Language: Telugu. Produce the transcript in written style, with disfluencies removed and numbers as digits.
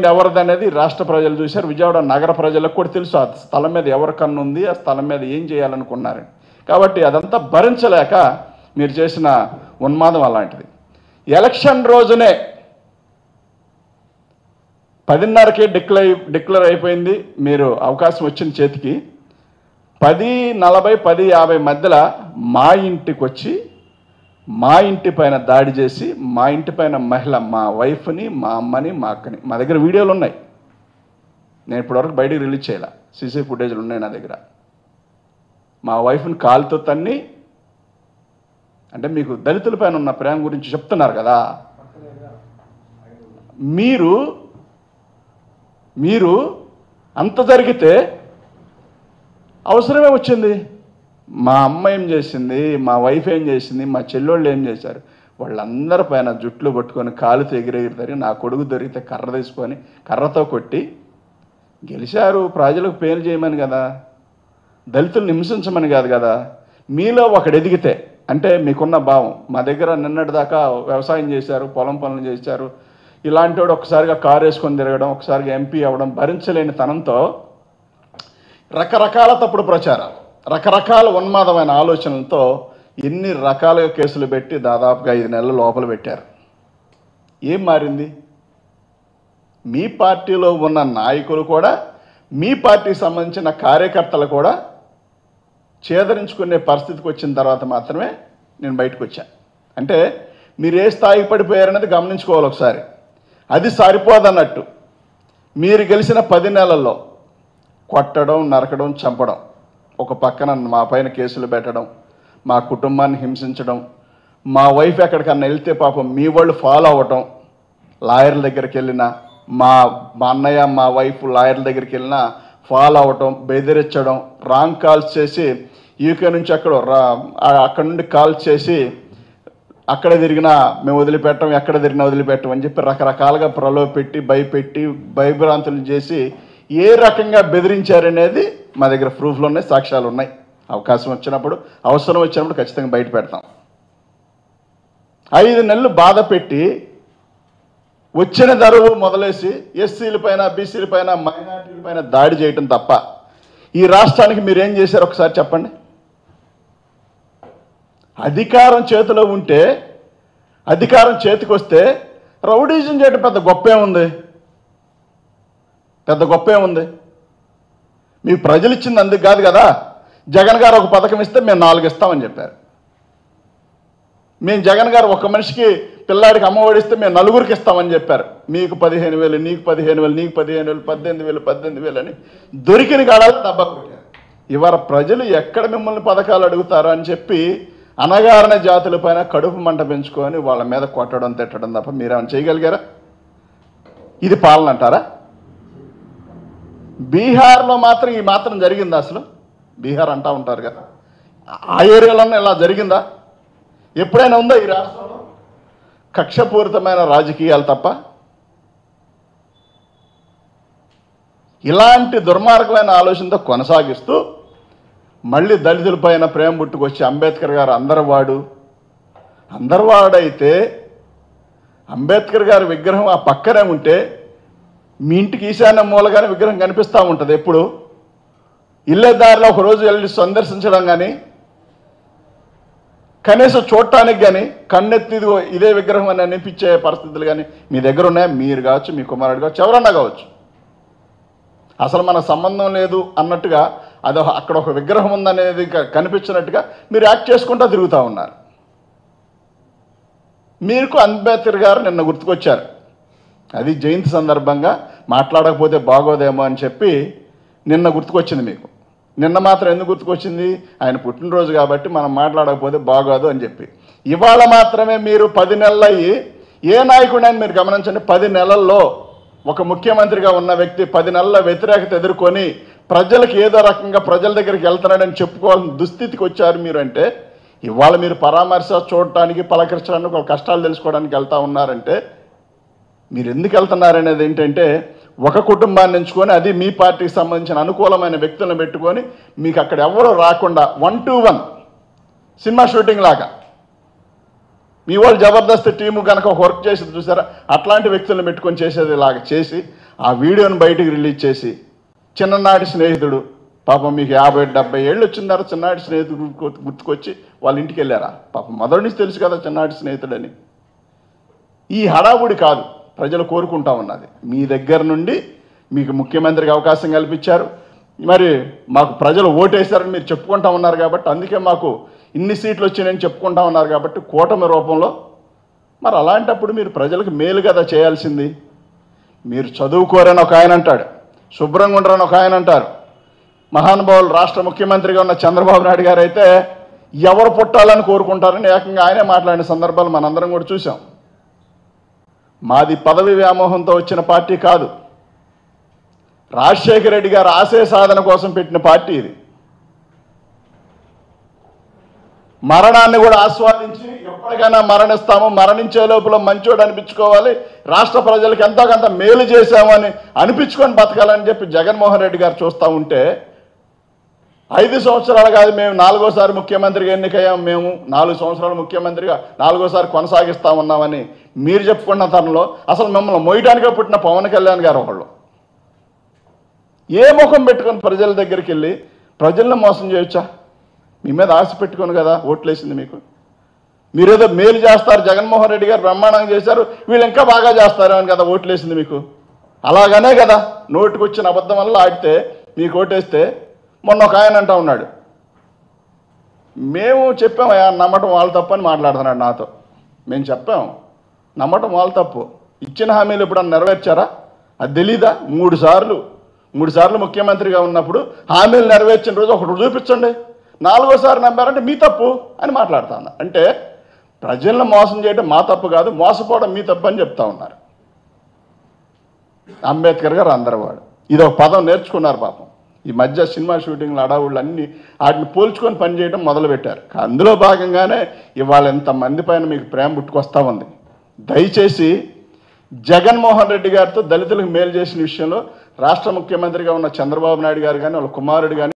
ఎవరిదనేది రాష్ట్ర ప్రజలు చూశారు, విజయవాడ నగర ప్రజలకు కూడా తెలుసు ఆ స్థలం మీద ఎవరి కన్ను ఉంది, ఆ స్థలం మీద ఏం చేయాలనుకున్నారు. కాబట్టి అదంతా భరించలేక మీరు చేసిన ఉన్మాదం అలాంటిది. ఎలక్షన్ రోజునే 10:30కే డిక్లేర్ అయిపోయింది, మీరు అవకాశం వచ్చిన చేతికి 10:40 10:50 మధ్యలో మా ఇంటికి వచ్చి మా ఇంటి పైన దాడి చేసి, మా ఇంటి పైన మహిళ, మా వైఫ్ని, మా అమ్మని, మా అక్కని, మా దగ్గర వీడియోలు ఉన్నాయి, నేను ఇప్పటివరకు బయటికి రిలీజ్ చేయాల, సీసీ ఫుటేజ్లు ఉన్నాయి నా దగ్గర. మా వైఫ్ని కాలుతో తన్ని, అంటే మీకు దళితుల పైన ఉన్న ప్రేమ గురించి చెప్తున్నారు కదా, మీరు అంత జరిగితే అవసరమే వచ్చింది. మా అమ్మ ఏం చేసింది, మా వైఫ్ ఏం చేసింది, మా చెల్లెళ్ళు ఏం చేశారు, వాళ్ళందరి పైన జుట్లు పట్టుకొని కాలుతో ఎగిరెగిరి నా కొడుకు దొరికితే కర్ర తీసుకొని కర్రతో కొట్టి గెలిచారు. ప్రజలకు పేరు చేయమని కదా, దళితులను హింసించమని కాదు కదా. మీలో ఒకడు ఎదిగితే అంటే మీకున్న భావం, మా దగ్గర నిన్నటిదాకా వ్యవసాయం చేశారు, పొలం పనులు చేశారు, ఇలాంటి వాడు ఒకసారిగా కారు వేసుకొని తిరగడం, ఒకసారిగా ఎంపీ అవ్వడం భరించలేని తనంతో రకరకాల తప్పుడు ప్రచారాలు, రకరకాల ఉన్మాదమైన ఆలోచనలతో ఎన్ని రకాలుగా కేసులు పెట్టి దాదాపుగా 5 నెలల లోపల పెట్టారు. ఏం మారింది? మీ పార్టీలో ఉన్న నాయకులు కూడా, మీ పార్టీకి సంబంధించిన కార్యకర్తలు కూడా ఛేదరించుకునే పరిస్థితికి వచ్చిన తర్వాత మాత్రమే నేను బయటకు వచ్చాను. అంటే మీరు ఏ స్థాయికి పడిపోయారనేది గమనించుకోవాలి ఒకసారి. అది సరిపోదన్నట్టు మీరు గెలిచిన 10 నెలల్లో కొట్టడం, నరకడం, చంపడం, ఒక పక్కన మా పైన కేసులు పెట్టడం, మా కుటుంబాన్ని హింసించడం, మా వైఫ్ ఎక్కడికన్నా వెళ్తే పాపం మీ వాళ్ళు ఫాలో అవ్వటం, లాయర్ల దగ్గరికి వెళ్ళినా, మా అన్నయ్య మా వైఫ్ లాయర్ల దగ్గరికి వెళ్ళినా ఫాలో అవ్వటం, బెదిరించడం, రాంగ్ కాల్స్ చేసి యూకే నుంచి అక్కడ నుండి కాల్స్ చేసి అక్కడ తిరిగినా మేము వదిలిపెట్టం, ఎక్కడ తిరిగినా వదిలిపెట్టం అని చెప్పి రకరకాలుగా ప్రలోభపెట్టి, భయపెట్టి, భయభ్రాంతులు చేసి ఏ రకంగా బెదిరించారనేది మా దగ్గర ప్రూఫ్లు ఉన్నాయి, సాక్ష్యాలు ఉన్నాయి. అవకాశం వచ్చినప్పుడు, అవసరం వచ్చినప్పుడు ఖచ్చితంగా బయట పెడతాం. 5 నెలలు బాధ పెట్టి వచ్చిన దరువు మొదలేసి ఎస్సీల పైన, బీసీల పైన, మైనార్టీల పైన దాడి చేయటం తప్ప ఈ రాష్ట్రానికి మీరేం చేశారు ఒకసారి చెప్పండి. అధికారం చేతిలో ఉంటే, అధికారం చేతికి వస్తే రౌడీజం చేయడం పెద్ద గొప్పేముంది? పెద్ద గొప్పేముంది? మీకు ప్రజలు ఇచ్చింది అందుకు కాదు కదా. జగన్ గారు ఒక పథకం ఇస్తే మేము 4 ఇస్తామని చెప్పారు. మేము జగన్ గారు ఒక మనిషికి పిల్లాడికి అమ్మఒడి ఇస్తే మేము 4గురికి ఇస్తామని చెప్పారు. మీకు 15,000, నీకు 15,000, నీకు 15,000, 18,000 అని దొరికిన కాడాలు డబ్బా కొట్టారు. ఇవాళ ప్రజలు ఎక్కడ మిమ్మల్ని పథకాలు అడుగుతారు అని చెప్పి అనగారణ జాతుల పైన కడుపు మంట పెంచుకొని వాళ్ళ మీద కొట్టడం, తిట్టడం తప్ప మీరేమైనా చేయగలిగారా? ఇది పాలన అంటారా? బీహార్లో మాత్రం ఈ మాత్రం జరిగిందా? అసలు బీహార్ అంటూ ఉంటారు కదా, ఆ ఏరియాలోనే ఇలా జరిగిందా? ఎప్పుడైనా ఉందా ఈ రాష్ట్రంలో? కక్షపూరితమైన రాజకీయాలు తప్ప ఇలాంటి దుర్మార్గమైన ఆలోచనతో కొనసాగిస్తూ మళ్ళీ దళితుల పైన ప్రేమ పుట్టుకొచ్చి అంబేద్కర్ గారు అందరివాడైతే అంబేద్కర్ గారి విగ్రహం ఆ పక్కనే ఉంటే మీ ఇంటికి ఈశాన్య మూలగానే విగ్రహం కనిపిస్తూ ఉంటుంది. ఎప్పుడు ఇల్లే దారిలో ఒకరోజు వెళ్ళి సందర్శించడం కానీ, కనీసం చూడటానికి కానీ కన్నెత్తి ఇదే విగ్రహం అని అనిపించే పరిస్థితులు కానీ మీ దగ్గర ఉన్నాయి. మీరు కావచ్చు, మీ కుమారుడు కావచ్చు, ఎవరన్నా కావచ్చు. అసలు మన సంబంధం లేదు అన్నట్టుగా అది అక్కడ ఒక విగ్రహం ఉందనేది కనిపించినట్టుగా మీరు యాక్ట్ చేసుకుంటూ తిరుగుతూ ఉన్నారు. మీకు అంబేద్కర్ గారు నిన్న గుర్తుకొచ్చారు. అది జయంతి సందర్భంగా మాట్లాడకపోతే బాగోదేమో అని చెప్పి నిన్న గుర్తుకొచ్చింది మీకు. నిన్న మాత్రం ఎందుకు గుర్తుకొచ్చింది? ఆయన పుట్టినరోజు కాబట్టి మనం మాట్లాడకపోతే బాగోదు అని చెప్పి. ఇవాళ మాత్రమే మీరు 10 నెలలు అయ్యి, ఏ నాయకుడైనా మీరు గమనించండి, 10 నెలల్లో ఒక ముఖ్యమంత్రిగా ఉన్న వ్యక్తి 10 నెలల వ్యతిరేకత ఎదుర్కొని ప్రజలకు ఏదో రకంగా ప్రజల దగ్గరికి వెళ్తున్నాడని చెప్పుకోవాల్సిన దుస్థితికి వచ్చారు మీరు. అంటే ఇవాళ మీరు పరామర్శ చూడటానికి, పలకరించడానికి, ఒక కష్టాలు తెలుసుకోవడానికి వెళ్తూ ఉన్నారంటే మీరు ఎందుకు వెళ్తున్నారనేది ఏంటంటే, ఒక కుటుంబాన్ని ఎంచుకొని, అది మీ పార్టీకి సంబంధించిన అనుకూలమైన వ్యక్తులను పెట్టుకొని మీకు అక్కడ ఎవరో రాకుండా 1 to 1 సినిమా షూటింగ్ లాగా మీ వాళ్ళు జబర్దస్త్ టీము కనుక వర్క్ చేసి చూసారా, అట్లాంటి వ్యక్తులను పెట్టుకొని చేసేది లాగా చేసి ఆ వీడియోని బయటికి రిలీజ్ చేసి చిన్ననాటి స్నేహితుడు పాపం మీకు 50-70 ఏళ్ళు వచ్చిన తర్వాత చిన్ననాటి స్నేహితుడు గుర్తుకొచ్చి వాళ్ళ ఇంటికి వెళ్ళారా? పాపం మొదటి నుంచి తెలుసు కదా చిన్ననాటి స్నేహితుడని. ఈ హడావుడి కాదు ప్రజలు కోరుకుంటా ఉన్నది. మీ దగ్గర నుండి మీకు ముఖ్యమంత్రికి అవకాశం కల్పించారు, మరి మాకు ప్రజలు ఓటేశారని మీరు చెప్పుకుంటా ఉన్నారు కాబట్టి, అందుకే మాకు ఇన్ని సీట్లు వచ్చినాయని చెప్పుకుంటా ఉన్నారు కాబట్టి కూటమి రూపంలో. మరి అలాంటప్పుడు మీరు ప్రజలకు మేలు కదా చేయాల్సింది. మీరు చదువుకోరని ఒక ఆయన అంటాడు, శుభ్రంగా ఉండరని ఒక ఆయన అంటారు. మహానుభావులు రాష్ట్ర ముఖ్యమంత్రిగా ఉన్న చంద్రబాబు నాయుడు గారు అయితే ఎవరు పుట్టాలని కోరుకుంటారని ఏకంగా ఆయనే మాట్లాడిన సందర్భాలు మనందరం కూడా చూసాం. మాది పదవి వ్యామోహంతో వచ్చిన పార్టీ కాదు, రాజశేఖర రెడ్డి గారు ఆశయ సాధన కోసం పెట్టిన పార్టీ ఇది. మరణాన్ని కూడా ఆస్వాదించి ఎప్పటికైనా మరణిస్తాము, మరణించే లోపల మంచోడు అనిపించుకోవాలి, రాష్ట్ర ప్రజలకు ఎంతో కొంత మేలు చేశామని అనిపించుకొని బతకాలని చెప్పి జగన్మోహన్ రెడ్డి గారు చూస్తూ ఉంటే, 5 సంవత్సరాలు కాదు మేము 4వ ముఖ్యమంత్రిగా ఎన్నికయ్యాం, మేము 4 సంవత్సరాలు ముఖ్యమంత్రిగా 4వసారి కొనసాగిస్తా ఉన్నామని మీరు చెప్పుకున్న తరంలో అసలు మిమ్మల్ని మోయడానికే పుట్టిన పవన్ కళ్యాణ్ గారు ఒకళ్ళు ఏ ముఖం పెట్టుకొని ప్రజల దగ్గరికి వెళ్ళి ప్రజలను మోసం చేయొచ్చా? మీ మీద ఆశ పెట్టుకొని కదా ఓట్లేసింది మీకు. మీరేదో మేలు చేస్తారు, జగన్మోహన్ రెడ్డి గారు బ్రహ్మాండంగా చేశారు, వీళ్ళు ఇంకా బాగా చేస్తారు అని కదా ఓట్లేసింది మీకు. అలాగనే కదా నోటికొచ్చిన అబద్ధం వల్ల ఆడితే మీకు ఓటేస్తే. మొన్న ఒక ఆయన అంటా ఉన్నాడు, మేము చెప్పామయ్యా నమ్మటం వాళ్ళ తప్పు అని మాట్లాడుతున్నాడు నాతో. మేము చెప్పాం నమ్మటం వాళ్ళ తప్పు, ఇచ్చిన హామీలు ఎప్పుడన్నా నెరవేర్చారా? అది తెలీదా? 3 సార్లు ముఖ్యమంత్రిగా ఉన్నప్పుడు హామీలు నెరవేర్చిన రోజు ఒకటి చూపించండి, 4వసారి నమ్మారంటే మీ తప్పు అని మాట్లాడుతా ఉన్నారు. అంటే ప్రజలను మోసం చేయడం మా తప్పు కాదు, మోసపోవడం మీ తప్పు అని చెప్తా ఉన్నారు. అంబేద్కర్ గారు అందరూ వాడు ఇది ఒక పదం నేర్చుకున్నారు పాపం. ఈ మధ్య సినిమా షూటింగ్లు అడావుళ్ళు అన్నీ వాటిని పోల్చుకొని పనిచేయడం మొదలుపెట్టారు. అందులో భాగంగానే ఇవాళ ఎంతమంది పైన మీకు ప్రేమ పుట్టుకొస్తా ఉంది. దయచేసి జగన్మోహన్ రెడ్డి గారితో దళితులకు మేలు చేసిన విషయంలో రాష్ట్ర ముఖ్యమంత్రిగా ఉన్న చంద్రబాబు నాయుడు గారు కానీ వాళ్ళ కుమారుడు కానీ